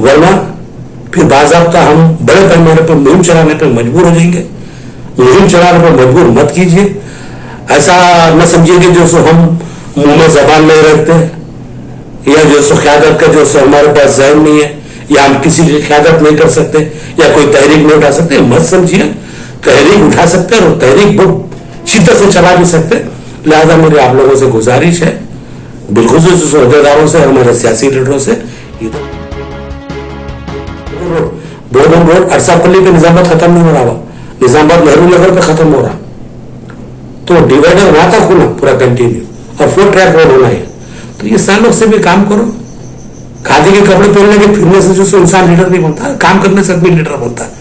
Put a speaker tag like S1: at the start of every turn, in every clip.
S1: वरना फिर बाज़ाब्ता हम बड़े पैमाने पर मुहिम चलाने पर मजबूर हो जाएंगे। मुहिम चलाने पर मजबूर मत कीजिए। ऐसा न समझिए कि जो सो हम मुंह में जबान नहीं रखते, या जो सो क़यादत का जो सो हमारे पास ज़हन नहीं है, या हम किसी की क़यादत नहीं कर सकते, या कोई तहरीक नहीं उठा सकते। मत समझिए, तहरीक उठा सकते हैं और तहरीक बहुत शिद्दत से चला भी सकते। लिहाजा मेरी आप लोगों से गुजारिश है, बिलखुसूस अहदेदारों से, हमारे सियासी लीडरों से, बोर्डन रोड अरसापल्ली पे निजामाबाद खत्म नहीं हो रहा, निजामाबाद नेहरू नगर पे खत्म हो रहा, तो डिवाइडर वहां तक होना पूरा कंटिन्यू, और 4 ट्रैक रोड होना है। तो ये सालों से भी काम करो। खादी के कपड़े पहनने के फिरने से जो सो इंसान लीडर नहीं बनता, काम करने से आदमी लीडर बनता है।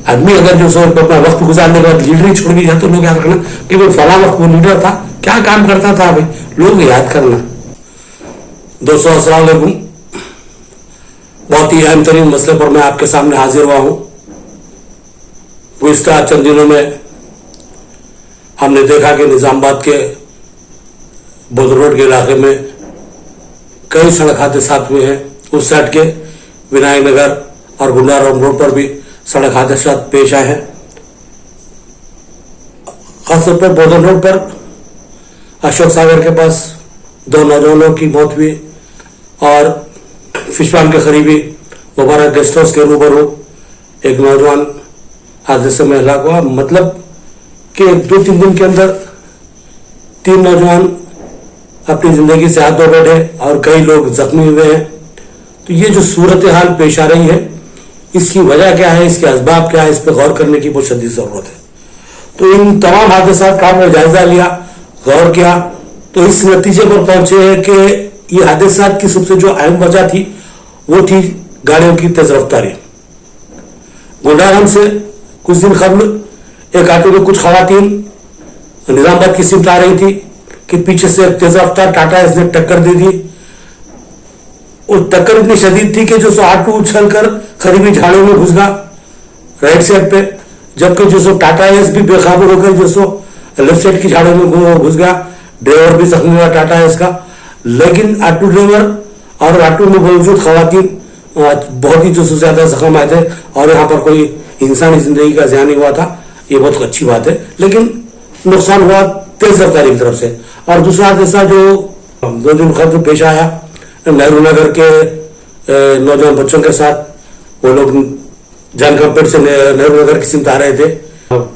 S1: आदमी अगर जो सो अपना वक्त गुजारने के बाद लीडर ही छोड़ भी जाए तो लोग याद रखना कि वो फला वक्त वो लीडर था, क्या काम करता था, भाई लोग याद करना। दोस्तों अस्सलाम वालेकुम। बहुत ही अहम तरीन मसले पर मैं आपके सामने हाजिर हुआ हूं। गुज़िश्ता चंद दिनों में हमने देखा कि निजामाबाद के बोदर रोड के इलाके में कई सड़क हादसा हुए हैं। उस साइड के विनायक नगर और गुंडाराम रोड पर भी सड़क हादसा पेश आए हैं। खासतौर पर बोदर रोड पर अशोक सागर के पास 2 नौजवानों की मौत हुई, और फिशवान के करीबी मुबारक गेस्ट हाउस के रूबरू एक नौजवान हादसे में हलाक हुआ। मतलब कि 2-3 दिन के अंदर 3 नौजवान अपनी जिंदगी से हाथ धो बैठे और कई लोग जख्मी हुए हैं। तो ये जो सूरत हाल पेश आ रही है, इसकी वजह क्या है, इसके असबाब क्या है, इस पर गौर करने की बहुत शदीद जरूरत है। तो इन तमाम हादसा का हमने जायजा लिया, गौर किया, तो इस नतीजे पर पहुंचे हैं कि ये हादसा की सबसे जो अहम वजह थी वो थी गाड़ियों की तेज रफ्तारी। गुंडाराम से कुछ दिन कबल एक ऑटो में कुछ खवातीन निजामाबाद की सिमत आ रही थी कि पीछे से एक तेज रफ्तार टाटा एस ने टक्कर दे दी, और टक्कर इतनी शदीद थी कि जो सो ऑटो उछलकर करीबी झाड़ों में घुस गया राइट साइड पे, जबकि जो सो टाटा एस भी बेकाबू होकर जो सो लेफ्ट साइड की झाड़ों में घुस गया। ड्राइवर भी जख्मी हुआ टाटा एस का, लेकिन ऑटो ड्राइवर और ऑटो में मौजूद खवातीन बहुत ही जो सो ज्यादा जख्म आए थे, और यहाँ पर कोई इंसानी जिंदगी का ज़ियान नहीं हुआ था। ये बहुत अच्छी बात है, लेकिन नुकसान हुआ तेज रफ्तारी की तरफ से। और दूसरा हादसा जो 2 दिन कबल पेश आया नेहरू नगर के नौजवान बच्चों के साथ, वो लोग जानकामपेट से नेहरू नगर की सिमत आ रहे थे।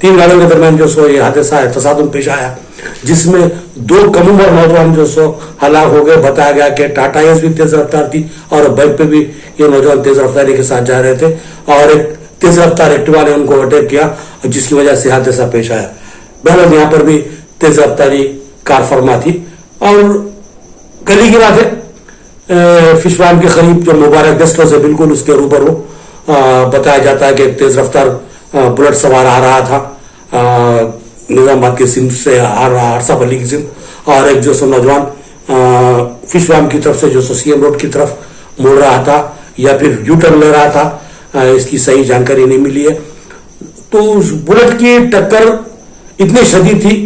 S1: 3 गाड़ियों के दरमियान जो सो ये हादसा है, तसादुम पेश आया, जिसमें 2 कम उम्र नौजवान जो सो हलाक हो गए। बताया गया कि टाटा एस भी तेज रफ्तार थी और बाइक पे भी ये नौजवान तेज रफ्तारी के साथ जा रहे थे, और एक तेज रफ्तार एक्टिवा ने उनको अटैक किया, जिसकी वजह से हादसा पेश आया। बहरहाल यहाँ पर भी तेज रफ्तारी कार फरमा थी। और गली की बात है, फिशवान के करीब जो मुबारक गेस्ट हाउस है बिल्कुल उसके रूबरू बताया जाता है कि एक तेज रफ्तार बुलेट सवार आ रहा था निजामाबाद की सिम से आ रहा, अरसापल्ली की सिम, और एक जो सो नौजवान फिशवान की तरफ से जो सो सीएम रोड की तरफ मुड़ रहा था या फिर यू टर्न ले रहा था, इसकी सही जानकारी नहीं मिली है। तो उस बुलेट की टक्कर इतनी शदीद थी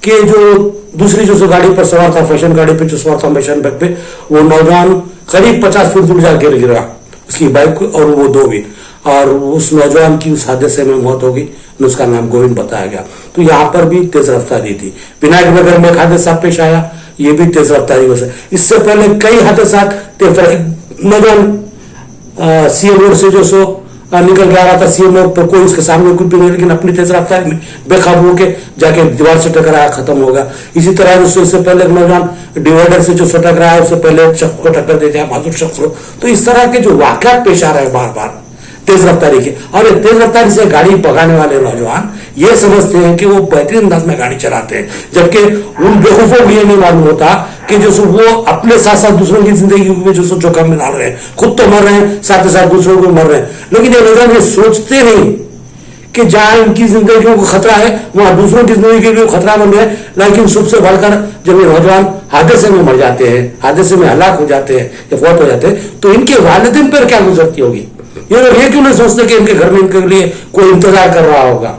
S1: कि जो दूसरी जो सो गाड़ी पर सवार था, फैशन गाड़ी पे जो सवार था फैशन बाइक पे, वो नौजवान करीब 50 फीट दूर जाकर गिरा उसकी बाइक, और वो 2 भी, और उस नौजवान की उस हादसे में मौत हो गई। उसका नाम गोविंद बताया गया। तो यहाँ पर भी तेज रफ्तारी थी। विनायक नगर में एक हादसा पेश आया, ये भी तेज रफ्तारी वजह। इससे पहले कई हादसा नौजवान सीएम रोड से जो सो निकल के आ रहा था, सीएम रोड पर कोई उसके सामने कुछ भी नहीं, लेकिन अपनी तेज रफ्तारी में बेकाबू होकर जाके दीवार से टकराया, खत्म होगा। इसी तरह उससे पहले एक नौजवान डिवाइडर से जो सो टकराया, उससे पहले शख्स को टक्कर देते हैं, मासूम शख्स को। तो इस तरह के जो वाकयात पेश आ रहे हैं बार बार तेज रफ्तारी के, और ये तेज रफ्तारी से गाड़ी भगाने वाले नौजवान ये समझते हैं कि वो बेहतरीन अंदाज में गाड़ी चलाते हैं, जबकि उन बेवकूफों को ये नहीं मालूम होता कि जो वो अपने साथ साथ दूसरों की जिंदगी में जो जोखिम में डाल रहे हैं, खुद तो मर रहे हैं, साथ ही साथ दूसरों को मर रहे हैं। लेकिन ये नौजवान ये सोचते नहीं कि जहां इनकी जिंदगी को खतरा है वहां दूसरों की जिंदगी के लिए खतरा बन रहा है। लेकिन सबसे बढ़कर जब ये नौजवान हादसे में मर जाते हैं, हादसे में हलाक हो जाते हैं या फौत हो जाते हैं, तो इनके वालिदैन पर क्या गुजरती होगी। ये लोग ये क्यों नहीं सोचते कि इनके घर में इनके लिए कोई इंतजार कर रहा होगा,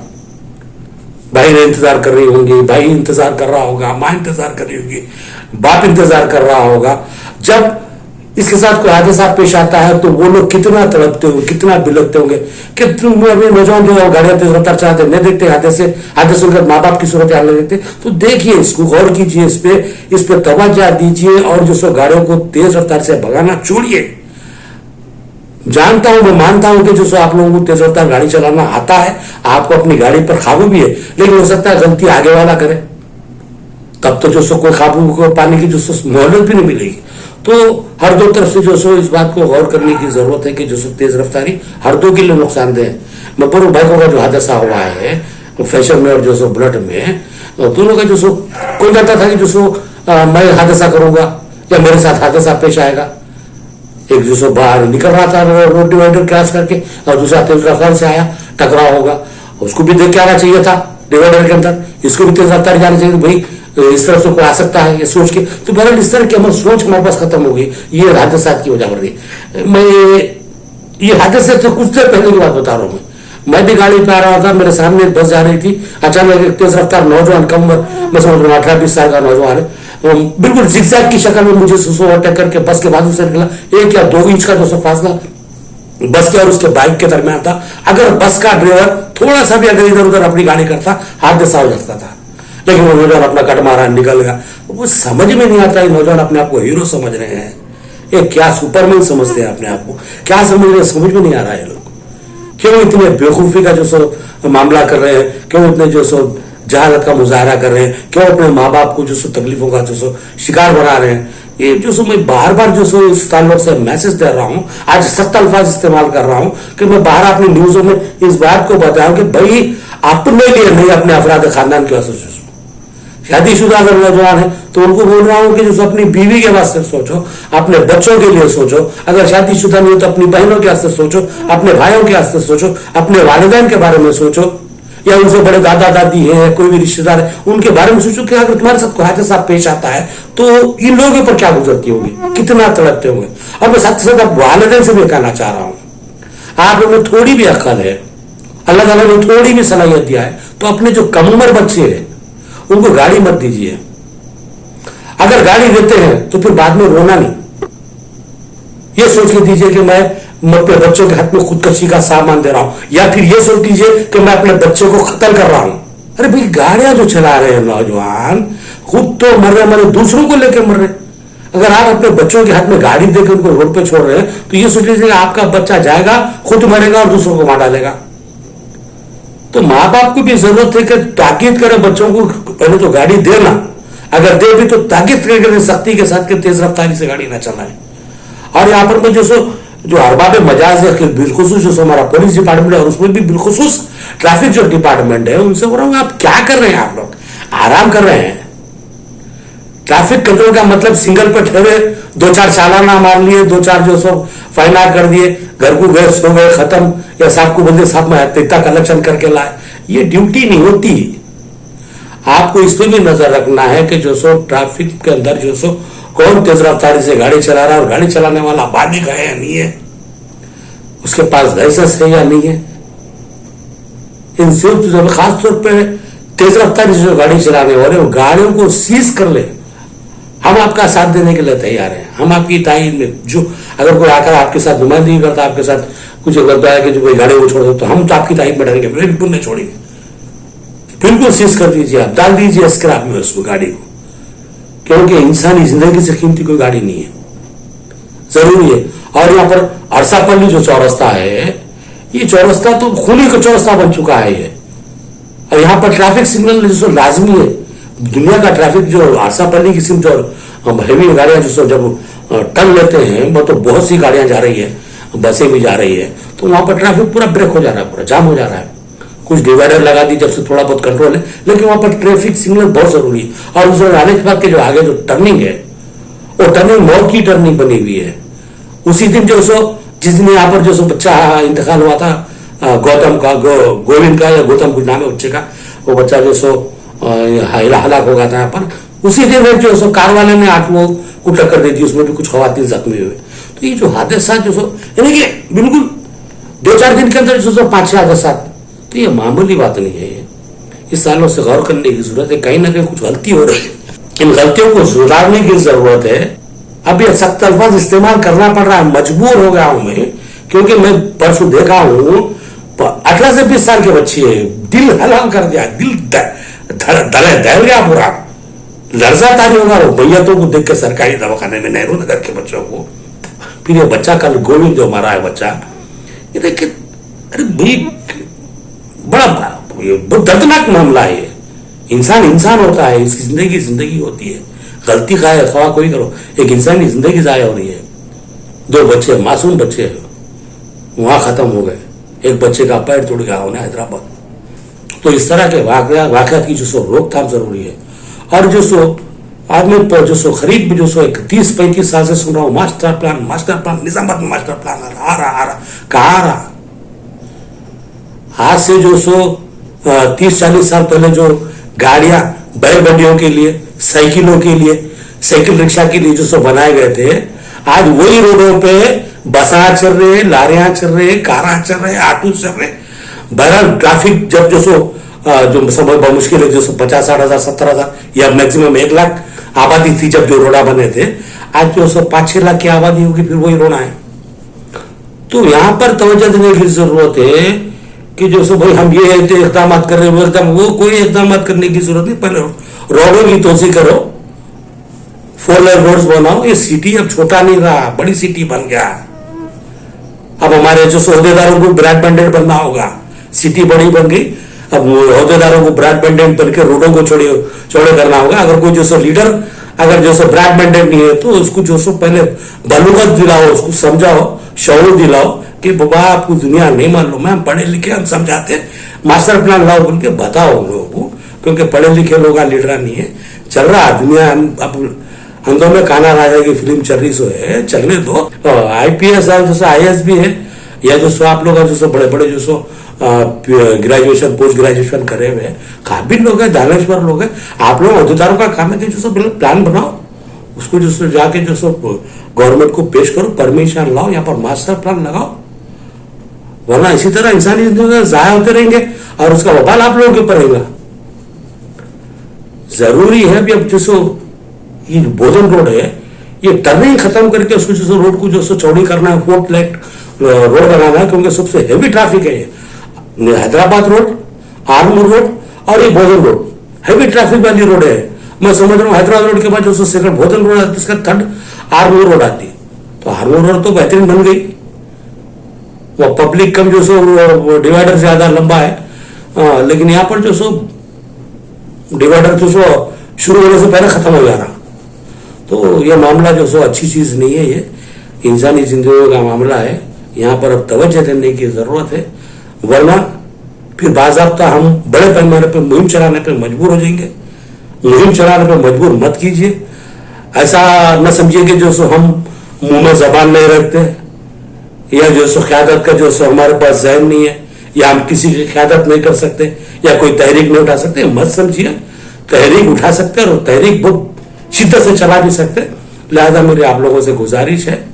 S1: भाई ने इंतजार कर रही होंगी, भाई इंतजार कर रहा होगा, माँ इंतजार कर रही होगी, बाप इंतजार कर रहा होगा। जब इसके साथ कोई हादसा पेश आता है तो वो लोग कितना तड़पते होंगे, कितना बिलखते होंगे कि तुम अभी नौजवान जो गाड़ियां तेज रफ्तार चलाते नहीं देखते हादसे उनके माँ बाप की सूरत हाल नहीं देखते। तो देखिए, इसको गौर कीजिए, इस पे तवज्जो दीजिए और जो सो गाड़ियों को तेज रफ्तार से भगाना छोड़िए। जानता हूं, मैं मानता हूं कि जो सो आप लोगों को तेज रफ्तार गाड़ी चलाना आता है, आपको अपनी गाड़ी पर काबू भी है, लेकिन हो सकता है गलती आगे वाला करे, तब तो जो सो कोई काबू को पाने की जो सो मोहलत भी नहीं मिलेगी। तो हर दो तरफ से जो सो इस बात को गौर करने की जरूरत है कि जो सो तेज रफ्तारी हर दो के लिए नुकसानदेह है। मब्बरू बाइकों का जो हादसा हुआ है फैशन में और जो सो बुलेट में, दोनों का जो सो कोई कहता था कि जो सो मैं हादसा करूंगा या मेरे साथ हादसा पेश आएगा। एक जो सो बाहर निकल रहा था रोड डिवाइडर क्रॉस करके और दूसरा तेज रफ्तार से आया, टकराव होगा, उसको भी देख के आना चाहिए था डिवाइडर के अंदर, इसको भी तेज रफ्तार जाना चाहिए। भाई इस तरफ से कोई आ सकता है ये सोच के, तो बहरहाल इस तरह की हमारी सोच हमारे पास खत्म हो गई। ये हादसा की वजह बढ़ गई। मैं ये हादसे से कुछ देर पहले की बात बता रहा हूँ। मैं भी गाड़ी पे आ रहा था, मेरे सामने बस जा रही थी, अचानक एक तेज रफ्तार नौजवान, कम मैं समझ रहा हूँ 18-20 साल का नौजवान है, बिल्कुल जिगजैग की शक्ल में मुझे ओवरटेक करके बस के बाजू से निकला। 1 या 2 इंच का जो फासला बस के और उसके बाइक के दरमियान था। अगर बस का ड्राइवर थोड़ा सा भी अगर इधर उधर अपनी गाड़ी करता, हादसा हो जाता था, लेकिन वो नौजवान अपना कट मारा, निकल गया। वो समझ में नहीं आता है, नौजवान अपने आप को हीरो समझ रहे हैं, ये क्या सुपरमैन समझते हैं अपने आप को, क्या समझ रहे हैं, समझ में नहीं आ रहा है। लोग क्यों इतने बेवकूफी का जो सो मामला कर रहे हैं, क्यों इतने जो सो जहालत का मुजाहरा कर रहे हैं, क्यों अपने माँ बाप को जो सो तकलीफों का जो सो शिकार बना रहे हैं। ये जो सो मैं बार बार जो सो इस ताल्लुक से मैसेज दे रहा हूँ, आज सख्त अल्फाज इस्तेमाल कर रहा हूँ कि मैं बाहर अपनी न्यूजों में इस बात को बताऊं कि भाई अपने लिए नहीं, अपने अफराद खानदान की वजह से शादीशुदा अगर नौजवान है तो उनको बोल रहा हूं कि जो अपनी बीवी के वास्ते सोचो, अपने बच्चों के लिए सोचो, अगर शादीशुदा नहीं हो तो अपनी बहनों के वास्ते सोचो, अपने भाइयों के वास्ते सोचो, अपने वालिदैन के बारे में सोचो, या उनसे बड़े दादा दादी है, कोई भी रिश्तेदार है, उनके बारे में सोचो कि अगर तुम्हारे साथ कोई हादसा पेश आता है तो इन लोगों पर क्या गुजरती होगी, कितना तड़पते होंगे। और मैं साथ साथ वालिदैन से भी कहना चाह रहा हूं, आप लोगों में थोड़ी भी अक्ल है, अल्लाह ताला ने थोड़ी भी सलाहियत दिया है, तो अपने जो कम उम्र बच्चे हैं उनको गाड़ी मत दीजिए। अगर गाड़ी देते हैं तो फिर बाद में रोना नहीं, ये सोच के दीजिए कि मैं अपने बच्चों के हाथ में खुदकशी का सामान दे रहा हूं, या फिर ये सोच लीजिए कि मैं अपने बच्चों को कत्ल कर रहा हूं। अरे भाई, गाड़ियां जो चला रहे हैं नौजवान, खुद तो मर रहे, मरे दूसरों को लेकर मर रहे। अगर आप अपने बच्चों के हाथ में गाड़ी देकर उनको रोड पे छोड़ रहे हैं तो ये सोच लीजिए आपका बच्चा जाएगा, खुद मरेगा और दूसरों को मार डालेगा। तो माँ बाप को भी जरूरत है कि ताकीद करें बच्चों को, पहले तो गाड़ी देना, अगर दे भी तो ताकीद करें सख्ती के साथ कि तेज रफ्तारी से गाड़ी ना चलाएं। और यहाँ पर जो अरबाब मजाज है, बिलखुसूस जो हमारा पुलिस डिपार्टमेंट है और उसमें भी बिलखुसूस ट्रैफिक जो डिपार्टमेंट है, उनसे बोल रहा हूँ आप क्या कर रहे हैं, आप लोग आराम कर रहे हैं। ट्रैफिक कंट्रोल का मतलब सिंगल पे ठहरे, 2-4 चालाना मार लिए, 2-4 जो सो फाइन कर दिए, घर को गए, सो गए, खत्म, या साहब को बोलते साहब मैं हत्या कलेक्शन करके लाए। ये ड्यूटी नहीं होती। आपको इस पर भी नजर रखना है कि जो सो ट्रैफिक के अंदर जो सो कौन तेज रफ्तारी से गाड़ी चला रहा है, और गाड़ी चलाने वाला बालिग है या नहीं है, उसके पास लाइसेंस है या नहीं है। इन सिर्फ खास तौर पर तेज रफ्तारी से जो गाड़ी चलाने वाले गाड़ियों को सीज कर ले, हम आपका साथ देने के लिए तैयार हैं। हम आपकी ताईद में जो अगर कोई आकर आपके साथ नुमाइंदगी करता, आपके साथ कुछ करता है कि जो कोई गाड़ी को छोड़ दो, तो हम तो आपकी ताईद में डरेंगे, बिल्कुल नहीं छोड़ेंगे, बिल्कुल सीज कर दीजिए, आप डाल दीजिए स्क्रैप में उसको गाड़ी को, क्योंकि इंसानी जिंदगी से कीमती कोई गाड़ी नहीं है, जरूरी है। और यहाँ पर अरसापल्ली जो चौरस्ता है, ये चौरस्ता तो खूनी का चौरस्ता बन चुका है ये, और यहाँ पर ट्रैफिक सिग्नल जो लाजमी है। दुनिया का ट्रैफिक जो आरसापल्ली की सिम जो हैवी गाड़ियां जो जब टर्न लेते हैं, वो तो बहुत सी गाड़ियां जा रही है, बसें भी जा रही है, तो वहां पर ट्रैफिक पूरा ब्रेक हो जा रहा है, पूरा जाम हो जा रहा है। कुछ डिवाइडर लगा दी जब से थोड़ा बहुत कंट्रोल है, लेकिन वहां पर ट्रैफिक सिग्नल बहुत जरूरी है। और उसमें आने के बाद के जो आगे जो टर्निंग है, वो टर्निंग मौत की टर्निंग बनी हुई है। उसी दिन जो सो जिस दिन यहाँ पर जो सो बच्चा इंतकाल हुआ था, गौतम का, गोविंद का या गौतम कुछ नाम है बच्चे का, वो बच्चा जो सो हलाक हो गया था यहाँ पर, उसी दिन जो सो कार वाले ने 8 लोगों को टक्कर दे दी, उसमें भी कुछ खवातीन जख्मी हुए। तो ये जो हादसा जो सो यानी कि बिल्कुल 2-4 दिन के अंदर जो सो 5-6 हादसा, तो ये मामूली बात नहीं है। इस सालों से गौर करने की जरूरत है, कहीं ना कहीं कुछ गलती हो रही है, इन गलतियों को सुधारने की जरूरत है। अब ये सख्त अल्फाज इस्तेमाल करना पड़ रहा है, मजबूर हो गया हूं मैं, क्योंकि मैं परसों देखा हूं 18 से 20 साल के बच्चे, दिल हलाल कर दिया, दिल दहल गया पूरा, लर्जा तारी होगा वो मैयतों को देख के सरकारी दवाखाने में, नेहरू नगर के बच्चों को। फिर ये बच्चा कल गोविंद जो मारा है बच्चा, ये देखिए, अरे भाई बड़ा बहुत दर्दनाक मामला है ये। इंसान इंसान होता है, इसकी जिंदगी जिंदगी होती है, गलती खाए खवा कोई करो, एक इंसान की जिंदगी जाया हो रही है। 2 बच्चे मासूम बच्चे वहां खत्म हो गए, एक बच्चे का पैर टूट गया उन्हें हैदराबाद। तो इस तरह के वाकयात की जो सो रोकथाम जरूरी है। और जो सो आदमी पर जो सो करीब जो सो 30-35 साल से सुन रहा हूं मास्टर प्लान निजामाबाद में मास्टर प्लान आ रहा कहा आ रहा। आज से जो सो 30-40 साल पहले जो गाड़ियां बैलगाड़ियों के लिए, साइकिलों के लिए, साइकिल रिक्शा के लिए जो सो बनाए गए थे, आज वही रोडों पे बसा चल रहे, लारियां चल रहे, कारा चल रहे, ऑटो चल रहे। बहरहाल ट्रैफिक जब जो सो जो सब बहुत मुश्किल है, जो सो 50-60 हजार 70 हजार या मैक्सिमम 1 लाख आबादी थी जब जो रोड़ा बने थे, आज जो सो 5-6 लाख की आबादी होगी, फिर वही रोड़ा है। तो यहां पर तवज्जो देने की जरूरत है कि जो सो भाई हम ये इकदाम कर रहे हैं, वो कोई इकदाम करने की जरूरत नहीं। पहले रोडों की तोसी करो, 4 लेन रोड्स बनाओ। ये सिटी अब छोटा नहीं रहा, बड़ी सिटी बन गया। अब हमारे जो अहदेदारों को ब्रॉडबैंडेड बनना होगा, सिटी बड़ी बन गई, अब अहदेदारों को ब्रॉडबैंडेड बनकर रोडों को चौड़े करना होगा। अगर कोई जो सो लीडर अगर जो सो ब्रॉडबैंडेड नहीं है तो उसको जो सो पहले बलूगत दिलाओ, उसको समझाओ, शऊर दिलाओ कि बाबा आपको दुनिया नहीं मालूम है, हम पढ़े लिखे, हम समझाते हैं, मास्टर प्लान लाओ बोल के बताओ लोगों को, क्योंकि पढ़े लिखे लोग लीडर नहीं है। चल रहा दुनिया, अब अंदों में काना राजा की फिल्म चल रही सो है, चलने दो। IPS है, जो सो IAS भी है, या जो सो आप लोग जो सो बड़े बड़े जो सो ग्रेजुएशन पोस्ट ग्रेजुएशन करे हुए काबिल लोग हैं, दानश्वर लोग हैं। आप लोग अहदेदारों का काम है कि जो सो प्लान बनाओ, उसको जो सो जाके जो सो गवर्नमेंट को पेश करो, परमिशन लाओ, यहाँ पर मास्टर प्लान लगाओ, वरना इसी तरह इंसानी जिंदगी जाया होते रहेंगे और उसका वबाल आप लोगों के ऊपर रहेगा। जरूरी है भी अब जो सो ये बोधन रोड है, ये टर्निंग खत्म करके उसको जो सो रोड को जो सो चौड़ी करना है, 4 लेन रोड बनाना है, क्योंकि सबसे हेवी ट्रैफिक है ये। हैदराबाद रोड, आर्मूर रोड और ये बोधन रोड हैवी ट्रैफिक वाली रोड है। मैं समझ रहा हूँ हैदराबाद रोड के बाद जो सेकंड बोधन रोड आती है, इसका 3rd आर्मूर रोड आती है। तो आर्मूर रोड तो बेहतरीन बन गई, वो पब्लिक कम जो सो डिवाइडर ज्यादा लंबा है, लेकिन यहाँ पर जो सो डिवाइडर जो सो शुरू होने से पहले खत्म हो जा रहा। तो ये मामला जो सो अच्छी चीज नहीं है, ये इंसानी जिंदगी का मामला है, यहाँ पर अब तवज्जो देने की जरूरत है, वरना फिर बाज़ाब्ता हम बड़े पैमाने पर मुहिम चलाने पर मजबूर हो जाएंगे। मुहिम चलाने पर मजबूर मत कीजिए। ऐसा न समझिए कि जो सो हम मुंह में जबान नहीं रखते, या जो सो क़यादत का जो सो हमारे पास ज़हन नहीं है, या हम किसी की क़यादत नहीं कर सकते, या कोई तहरीक नहीं उठा सकते, मत समझिए। तहरीक उठा सकते और तहरीक बहुत शिद्दत से चला भी सकते। लिहाजा मेरी आप लोगों से गुजारिश है,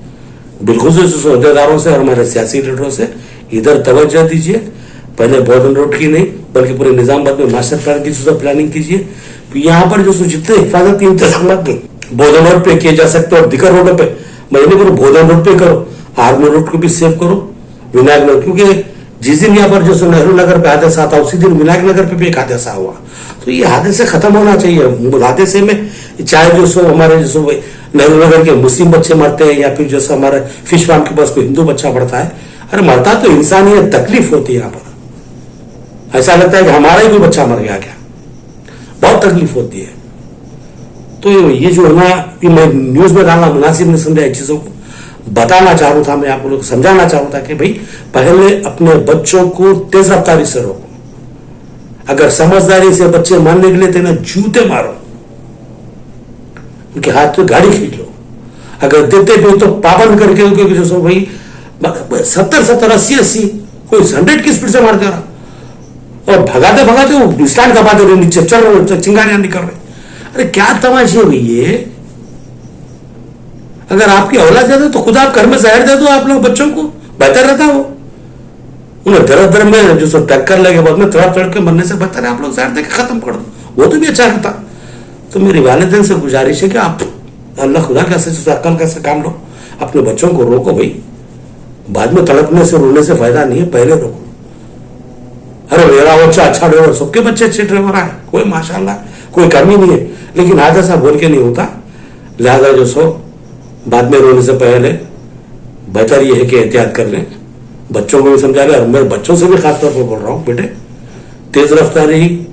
S1: बिलखुसूस अहदेदारों से और हमारे सियासी लीडरों से, इधर तवज्जो दीजिए। पहले बोधन रोड की नहीं बल्कि पूरे निजामाबाद में मास्टर प्लान की जो प्लानिंग कीजिए। यहाँ पर जो जितने हिफाजती इंतजाम बोधन रोड पे किए जा सकते और दिगर रोडों पे, मैं नहीं करूँ बोधन रोड पे करो, आर्मूर रोड को भी सेव करो, विनायक नगर, क्योंकि जिस दिन यहाँ पर जो नेहरू नगर पे हादसा था उसी दिन विनायक नगर पे भी एक हादसा हुआ। तो ये हादसे खत्म होना चाहिए। हादसे में चाहे जो सो हमारे जो सो नेहरू नगर के मुस्लिम बच्चे मरते हैं, या फिर जो सो हमारे फिश फार्म के पास कोई हिंदू बच्चा पड़ता है, अरे मरता तो इंसान ही है, तकलीफ होती है। यहाँ पर ऐसा लगता है कि हमारा ही कोई बच्चा मर गया क्या, बहुत तकलीफ होती है। तो ये जो है ना, मैं न्यूज में डालना मुनासिब नहीं समझा, एक चीजों को बताना चाह रहा था, मैं आप लोगों को समझाना चाह रहा था कि भाई पहले अपने बच्चों को तेज रफ्तारी से रोको। अगर समझदारी से बच्चे मानने के लिए थे ना, जूते मारो, उनके हाथ में गाड़ी खींच लो। अगर देते भी तो पाबंद करके उनके जो सो भाई 70-70, 80-80, कोई 100 की स्पीड से मार दे रहा, और भगाते भगाते वो स्टैंड दबा दे रहे, नीचे चल रहे, चिंगारियां निकल रहे। अरे क्या तमाशे है भाई ये। अगर आपकी औलाद ज्यादा तो खुद आप घर में जहर दे दो आप लोग बच्चों को, बेहतर रहता वो। उन्हें दर दर में जो सो टक्कर लगे बाद में तड़प तड़प के मरने से बेहतर है आप लोग जहर दे के खत्म कर दो, वो तो भी अच्छा रहता। तो मेरी वालिदैन से गुजारिश है कि आप अल्लाह खुदा कैसे अक्ल कैसे काम लो, अपने बच्चों को रोको भाई, बाद में तड़पने से रोने से फायदा नहीं है, पहले रोको। अरे मेरा बच्चा अच्छा ड्राइवर, सबके बच्चे अच्छे ड्राइवर आए, कोई माशाल्लाह कोई कमी नहीं है, लेकिन आज ऐसा बोल के नहीं होता। लिहाजा जो सो बाद में रोने से पहले बेहतर यह है कि एहतियात कर लें, बच्चों को भी समझा लें। और मैं बच्चों से भी खासतौर पर बोल रहा हूं, बेटे तेज रफ्तारी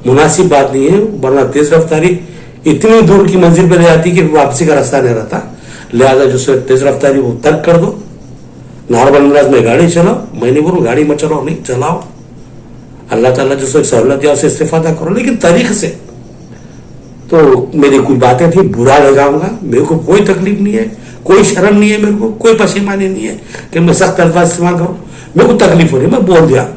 S1: मुनासिब बात नहीं है, वरना तेज रफ्तारी इतनी दूर की मंजिल पर ले जाती कि वापसी का रास्ता नहीं रहता। लिहाजा जो सो तेज रफ्तारी वो तर्क कर दो, नॉर्मल अंदाज में गाड़ी चलाओ। मैं नहीं बोलूं गाड़ी मत चलाओ, नहीं चलाओ, अल्लाह ताला जो सो सहूलत दिया उसे इस्तेफादा करो, लेकिन तरीके से। तो मेरी कुछ बातें थी, बुरा लगाऊंगा, मेरे को कोई तकलीफ नहीं है, कोई शर्म नहीं है, मेरे को कोई पसीमानी नहीं है कि मैं सख्त अल्फाज इस्तेमाल करूं। मेरे को तकलीफ हो रही है, मैं बोल दिया,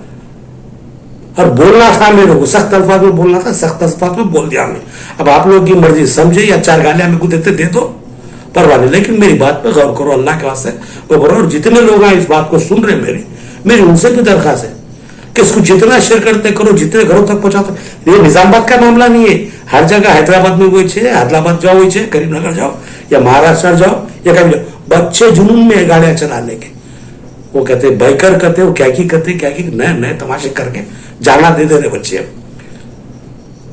S1: और बोलना था मेरे को, सख्त अल्फाज में बोलना था, सख्त अल्फाज में बोल दिया मैं। अब आप लोगों की मर्जी, समझे या चार गालियां मेरे को देते दे दो, परवाह नहीं, लेकिन मेरी बात पे गौर करो, अल्लाह के वास्ते वो बोलो। और जितने लोग हैं इस बात को सुन रहे, मेरी उनसे भी दरखास्त है कि इसको जितना शेयर करते करो, जितने घरों तक पहुंचाते। ये निजामाबाद का मामला नहीं है, हर जगह हैदराबाद में हुई है, आदिलाबाद जाओ हुई है, करीमनगर जाओ या महाराष्ट्र जाओ या कभी जाओ, बच्चे जुनून में गाड़ियां चलाने के, वो कहते बाइकर कहते, वो क्या की करते, क्या की नए नए तमाशे करके जाना दे दे रहे बच्चे। अब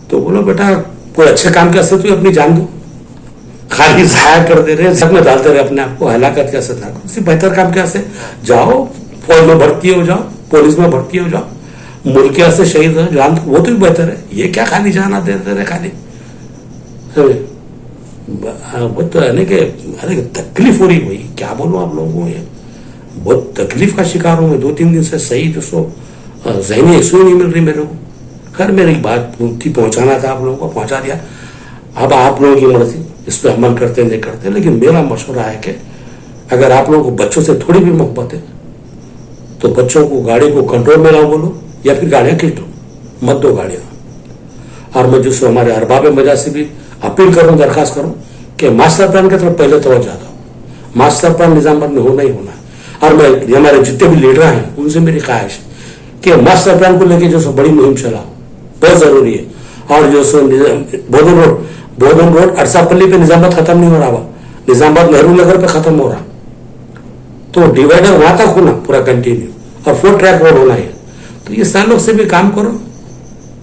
S1: तो बोलो बेटा कोई अच्छे काम कैसे तू अपनी जान दो, खाली जाया कर दे रहे, सब में डालते रहे अपने आप को, हलाकत कैसे ना करो, इससे बेहतर काम कैसे, जाओ फौज में भर्ती हो जाओ, पुलिस में भर्ती हो जाओ, मुल्क के से शहीद हो जान, वो तो भी बेहतर है। ये क्या खाली जाना देते रहे खाली, वो तो है ना कि अरे तकलीफ हो रही भाई, क्या बोलूं आप लोगों को, ये बहुत तकलीफ का शिकार हूं मैं 2-3 दिन से, सही दोस्तों जहनी एक्सू नहीं मिल रही मेरे को। खैर मेरी बात थी, पहुंचाना था आप लोगों को, पहुंचा दिया। अब आप लोगों की मर्जी, इस पर अमल करते नहीं करते, लेकिन मेरा मशवरा है कि अगर आप लोगों को बच्चों से थोड़ी भी मोहब्बत है तो बच्चों को गाड़ी को कंट्रोल में लाओ बोलो, या फिर गाड़ियां खींच दो, मत दो गाड़ियां। और मैं जो हमारे अरबाब मजा से भी अपील करूं, दरखास्त करूं कि मास्टर प्लान की तरफ पहले तवज्जो दो। मास्टर प्लान निजामाबाद में होना ही होना है। और मैं हमारे जितने भी लीडर हैं उनसे मेरी ख्वाहिश है कि मास्टर प्लान को लेकर जो सो बड़ी मुहिम चलाओ, बहुत जरूरी है। और जो सो बोधन रोड अरसापल्ली पे निजामाबाद खत्म नहीं हो रहा, निजामाबाद नेहरू नगर पे खत्म हो रहा, तो डिवाइडर वहां तक होना पूरा कंटिन्यू, और 4 ट्रैक रोड होना है। तो ये सालों से भी काम करो।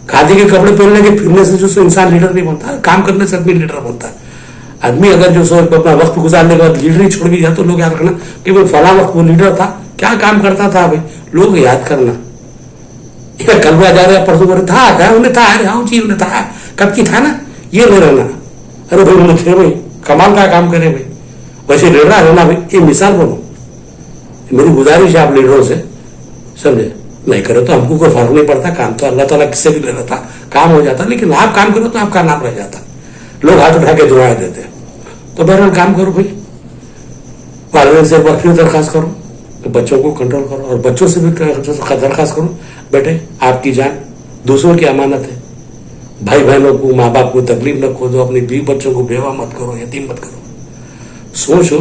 S1: खादी के कपड़े पहनने के फिरने से जो सो इंसान लीडर नहीं बनता, काम करने से आदमी लीडर बनता है। आदमी अगर जो सो अपना वक्त गुजारने के बाद लीडर ही छोड़ भी जाए तो लोग याद रखना कि वो फला वक्त वो लीडर था, क्या काम करता था भाई, लोग याद करना। कल में जा रहे परसों बोले था क्या उन्हें था, अरे हाँ जी उन्हें था, कब की था ना, ये नहीं रहना। अरे भाई उन्हें थे भाई, कमाल का काम करे भाई, वैसे लीडर रहना भाई, ये मिसाल बनो। मेरी गुजारिश है आप लीडरों से, समझे, नहीं करो तो हमको कोई फर्क नहीं पड़ता, काम तो अल्लाह ताला किससे भी ले लेता, काम हो जाता, लेकिन आप काम करो तो आपका नाम रह जाता, लोग हाथ उठा के दुआएं देते। तो बहरहाल काम करो भाई, वालिदैन से एक बार फिर दरखास्त करो तो बच्चों को कंट्रोल करो, और बच्चों से भी दरखास्त करो, बेटे आपकी जान दूसरों की अमानत है, भाई बहनों को माँ बाप को तकलीफ न खो दो, अपने बीवी बच्चों को बेवा मत करो, यतीम मत करो। सोचो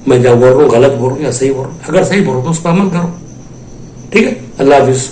S1: मैं क्या बोल रहा हूँ, गलत बोल रहा हूँ या सही बोल रहा हूँ, अगर सही बोल रहा हूँ तो उस पर अमल करो, ठीक है। अल्लाह हाफिज।